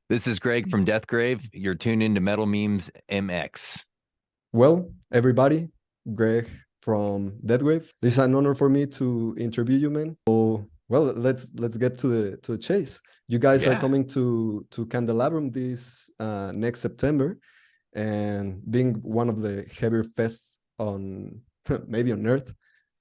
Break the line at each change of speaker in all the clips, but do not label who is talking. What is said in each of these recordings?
This is Greg from Deathgrave. You're tuned into Metal Memes MX.
Well, everybody, Greg from Deadgrave. This is an honor for me to interview you, man. So, well, let's get to the chase. You guys are
Yeah.
coming to Candelabrum this next September, and being one of the heavier fests on maybe on Earth.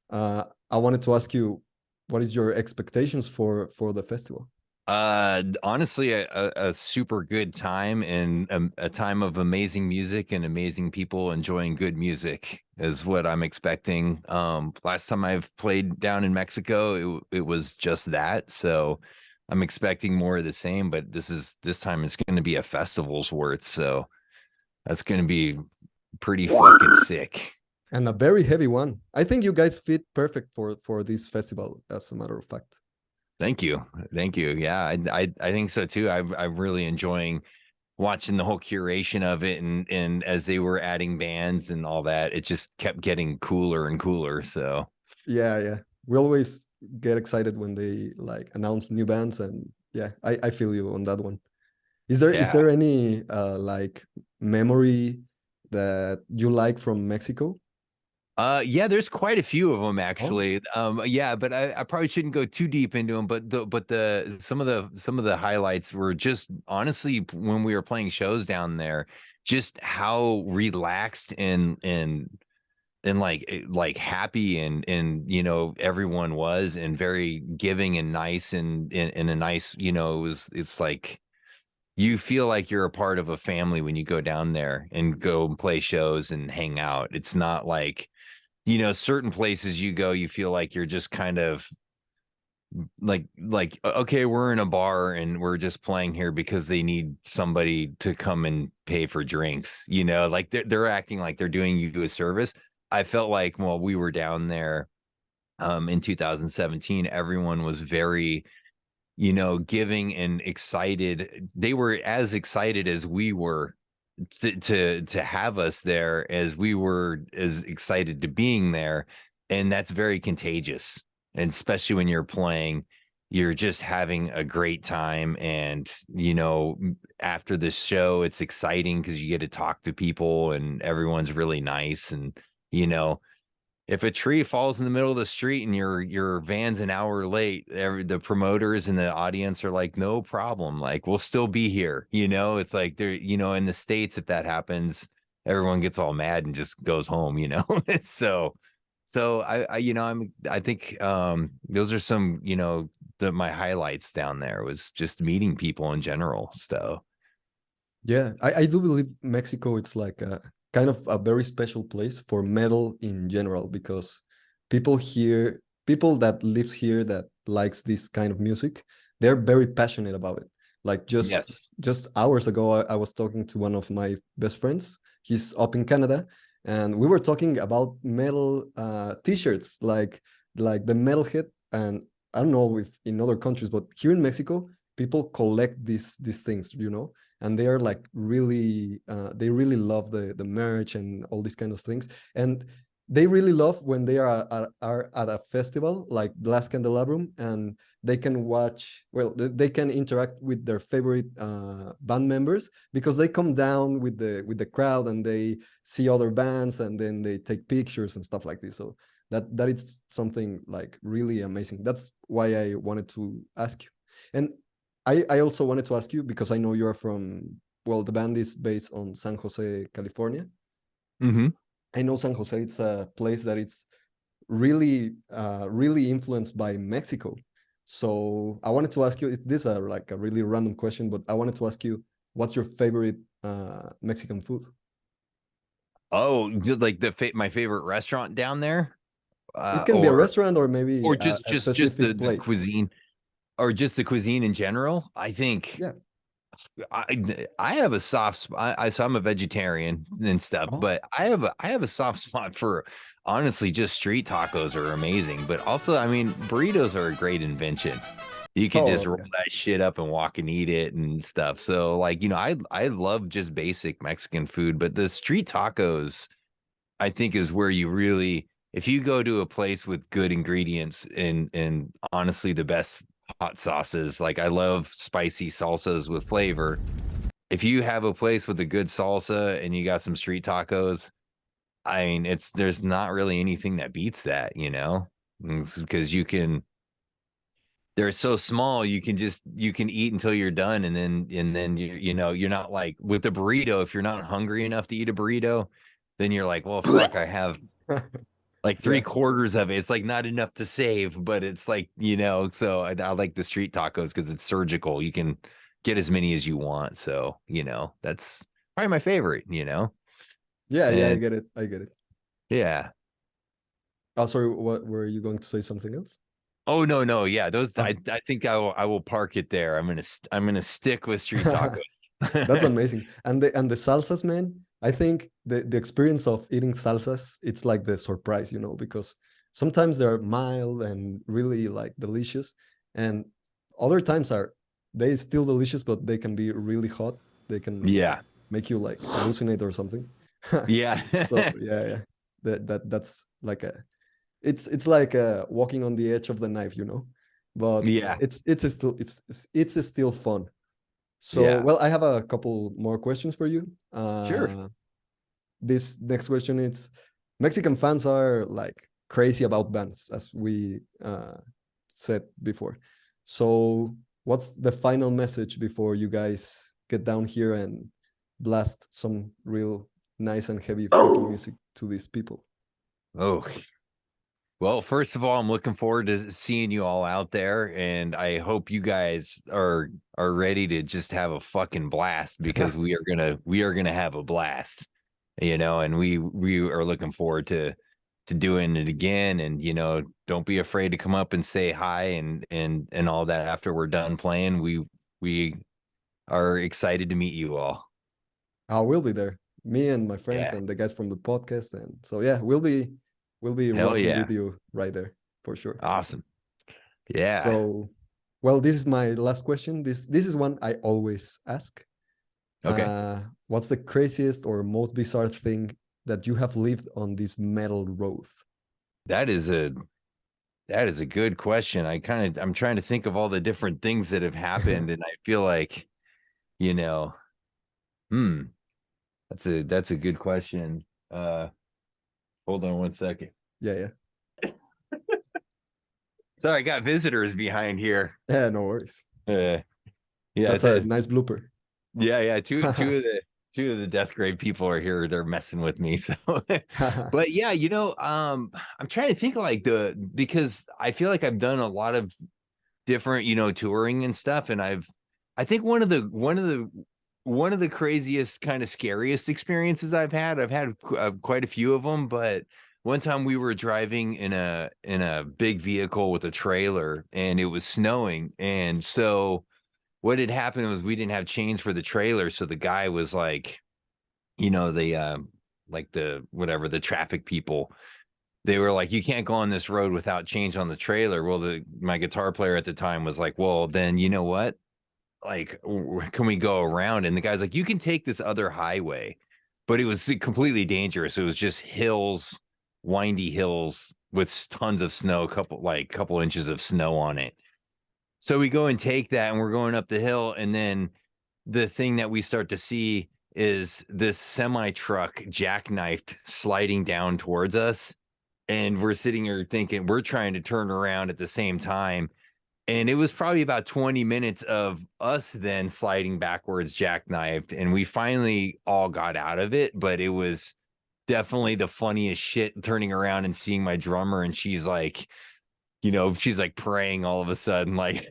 I wanted to ask you, what is your expectations for the festival?
Honestly, a super good time and a time of amazing music and amazing people enjoying good music is what I'm expecting. Last time I've played down in Mexico, it was just that. So I'm expecting more of the same, but this time it's going to be a festival's worth. So that's going to be pretty fucking sick.
And a very heavy one. I think you guys fit perfect for this festival, as a matter of fact.
Thank you. Thank you. Yeah, I think so too. I'm really enjoying watching the whole curation of it, and as they were adding bands and all that, it just kept getting cooler and cooler. So
Yeah. We always get excited when they like announce new bands, and yeah, I feel you on that one. Is
yeah.
there any like memory that you like from Mexico?
Yeah, there's quite a few of them
Oh,
actually. Yeah, but I probably shouldn't go too deep into them. But the some of the highlights were just honestly when we were playing shows down there, just how relaxed and like happy and everyone was and very giving and nice and in a nice it's like you feel like you're a part of a family when you go down there and go and play shows and hang out. It's not like certain places you go, you feel like you're just kind of like okay, we're in a bar and we're just playing here because they need somebody to come and pay for drinks, like they're acting like they're doing you a service. I felt like while we were down there in 2017, everyone was very giving and excited. They were as excited as we were to have us there, as we were as excited to being there. And that's very contagious, and especially when you're playing, you're just having a great time. And after the show, it's exciting because you get to talk to people and everyone's really nice. And you know if a tree falls in the middle of the street and your van's an hour late, the promoters and the audience are like, no problem, like we'll still be here. It's like they're in the States, if that happens, everyone gets all mad and just goes home. So I think those are some, my highlights down there was just meeting people in general. So
yeah, I do believe Mexico it's like a kind of a very special place for metal in general, because people that lives here that likes this kind of music, they're very passionate about it. Like
yes.
just hours ago, I was talking to one of my best friends. He's up in Canada, and we were talking about metal t-shirts, like the metalhead. And I don't know if in other countries, but here in Mexico, people collect these things, and they are like really they really love the merch and all these kind of things. And they really love when they are at a festival like Glass Candelabrum, and they can watch, well, they can interact with their favorite band members, because they come down with the crowd and they see other bands, and then they take pictures and stuff like this. So that is something like really amazing. That's why I wanted to ask you. And I also wanted to ask you, because I know you are from, well, the band is based on San Jose, California.
Hmm.
I know San Jose, it's a place that it's really influenced by Mexico. So I wanted to ask you, this is like a really random question, but I wanted to ask you, what's your favorite Mexican food?
Oh, like my favorite restaurant down there,
It can be a
or
restaurant or maybe
just
a
just the
specific
the
place.
cuisine, or just the cuisine in general. I think
Yeah.
I have a soft spot. So I'm a vegetarian and stuff,
Oh,
but I have a soft spot for, honestly, just street tacos are amazing. But also, I mean, burritos are a great invention. You could just
oh
roll
yeah.
that shit up and walk and eat it and stuff. So like, I love just basic Mexican food, but the street tacos, I think, is where you really, if you go to a place with good ingredients and honestly the best hot sauces. Like I love spicy salsas with flavor. If you have a place with a good salsa and you got some street tacos, I mean, there's not really anything that beats that, you know, because they're so small, you can eat until you're done, and then you know, you're not like with a burrito. If you're not hungry enough to eat a burrito, then you're like, well, fuck, I have like
Yeah.
3/4 of it. It's like not enough to save, but it's like, you know, so I like the street tacos because it's surgical. You can get as many as you want. So, you know, that's probably my favorite, you know?
Yeah, yeah, I
And
get it. I get it.
yeah.
Oh, sorry, what were you going to say something else?
Oh no, no, yeah. Those
Oh.
I think I will park it there. I'm gonna stick with street
That's
tacos.
amazing. And the salsas, man, I think the experience of eating salsas, it's like the surprise, you know, because sometimes they're mild and really like delicious, and other times are they still delicious, but they can be really hot. They can
Yeah.
make you like hallucinate or something.
Yeah.
So yeah, yeah. That's like a it's like walking on the edge of the knife, you know. But
Yeah.
it's still fun. So,
Yeah.
well, I have a couple more questions for you.
Sure.
This next question is Mexican fans are like crazy about bands, as we said before. So, what's the final message before you guys get down here and blast some real nice and heavy freaking music to these people?
Oh, well, first of all, I'm looking forward to seeing you all out there, and I hope you guys are ready to just have a fucking blast because we are gonna have a blast, you know, and we are looking forward to doing it again. And you know, don't be afraid to come up and say hi and all that after we're done playing. We are excited to meet you all.
I will be there. Me and my friends
Yeah,
and the guys from the podcast, and so yeah, we'll be
hell
rocking
yeah,
with you right there for sure.
awesome, yeah,
So, well, this is my last question. This is one I always ask.
okay.
What's the craziest or most bizarre thing that you have lived on this metal road?
That is a That is a good question. I'm trying to think of all the different things that have happened, and I feel like, you know, hmm, that's a good question. Hold on one second.
Yeah, yeah,
Sorry, I got visitors behind here.
yeah. No worries.
Uh, yeah,
That's a nice blooper.
yeah. Two of the death grade people are here. They're messing with me. So, but yeah, you know, I'm trying to think like because I feel like I've done a lot of different, you know, touring and stuff, and I think one of the craziest kind of scariest experiences I've had quite a few of them, but one time we were driving in a big vehicle with a trailer and it was snowing, and so what had happened was we didn't have chains for the trailer, so the guy was like, you know, the whatever, the traffic people, they were like, you can't go on this road without change on the trailer. Well, my guitar player at the time was like, well, then you know what? Like, can we go around? And the guy's like, you can take this other highway, but it was completely dangerous. It was just hills, windy hills with tons of snow, couple inches of snow on it. So we go and take that, and we're going up the hill, and then the thing that we start to see is this semi truck jackknifed sliding down towards us, and we're sitting here thinking we're trying to turn around at the same time. And it was probably about 20 minutes of us then sliding backwards, jackknifed, and we finally all got out of it. But it was definitely the funniest shit turning around and seeing my drummer, and she's like, you know, she's like praying all of a sudden, like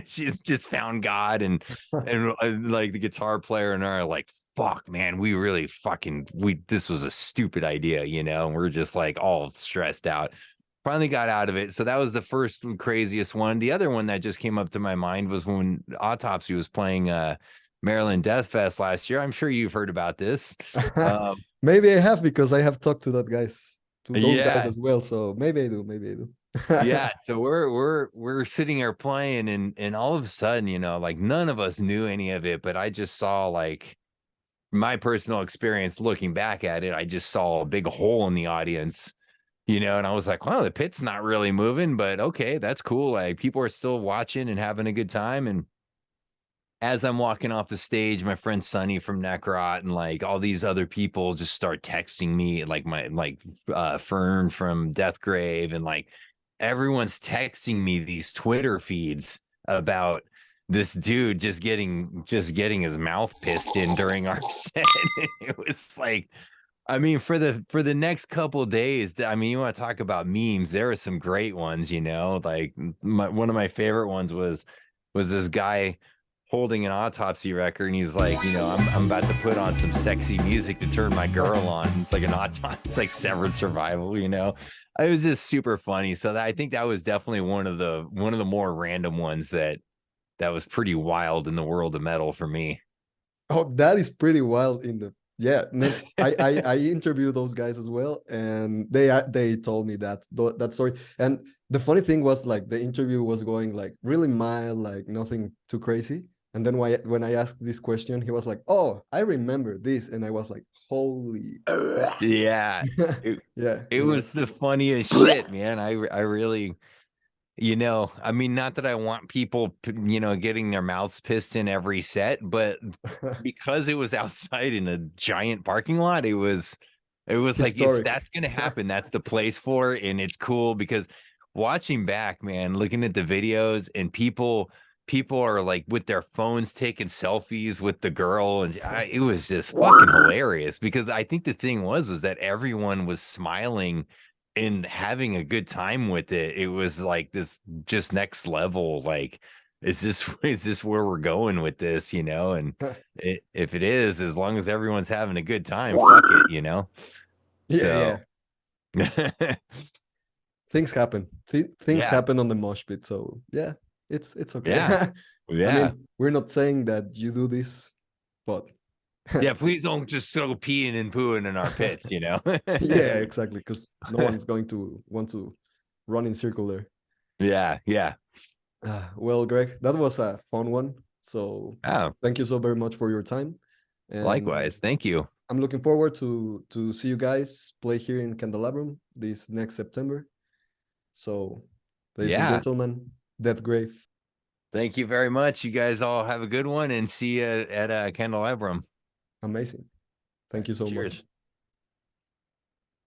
she's just found God, and like the guitar player and I are like, fuck, man, we really fucking this was a stupid idea, you know, and we're just like all stressed out. Finally got out of it. So that was the first craziest one. The other one that just came up to my mind was when Autopsy was playing Maryland Death Fest last year. I'm sure you've heard about this. Um,
Maybe I have because I have talked to those guys
yeah,
as well. So maybe I do. Maybe I do.
yeah, so we're sitting here playing, and all of a sudden, you know, like none of us knew any of it, but I just saw, like, my personal experience looking back at it, I just saw a big hole in the audience, you know, and I was like, wow, the pit's not really moving, but okay, that's cool. Like people are still watching and having a good time. And as I'm walking off the stage, my friend Sonny from Necrot and like all these other people just start texting me, like Fern from Deathgrave, and like everyone's texting me these Twitter feeds about this dude just getting his mouth pissed in during our set. It was like, I mean, for the next couple days, I mean, you want to talk about memes? There are some great ones, you know. Like one of my favorite ones was this guy holding an autopsy record, and he's like, you know, I'm about to put on some sexy music to turn my girl on. It's like an autopsy, it's like Severed Survival, you know. It was just super funny. So I think that was definitely one of the more random ones that was pretty wild in the world of metal for me.
Oh, that is pretty wild in the yeah, man. I interviewed those guys as well, and they told me that story. And the funny thing was like the interview was going like really mild, like nothing too crazy. And then when I asked this question, he was like, "Oh, I remember this," and I was like, "Holy crap!"
Yeah. It,
Yeah,
it
you know.
was the funniest shit, man. I really, you know, I mean, not that I want people, you know, getting their mouths pissed in every set, but because it was outside in a giant parking lot, it was like, if
Historic.
that's gonna happen, that's the place for it. And it's cool because watching back, man, looking at the videos, and people are like with their phones taking selfies with the girl, and it was just fucking hilarious, because I think the thing was that everyone was smiling and having a good time with it. It was like this just next level, like, is this is this where we're going with this, you know? And if it is, as long as everyone's having a good time, fuck it, you know.
Yeah, yeah.
So
Things happen. Things
yeah,
happen on the mosh pit. So yeah, it's okay.
yeah,
I
yeah,
mean, we're not saying that you do this, but
yeah. Please don't just go peeing and pooing in our pits, you know.
yeah, exactly, because no one's going to want to run in circle there.
Yeah, yeah.
Well, Greg, that was a fun one. So
Oh,
thank you so very much for your time, and
likewise. Thank you.
I'm looking forward to see you guys play here in Candelabrum this next September. So, ladies and
Yeah.
gentlemen, Death Grave.
Thank you very much. You guys all have a good one, and see you at Candelabrum.
Amazing. Thank you so much.
Cheers.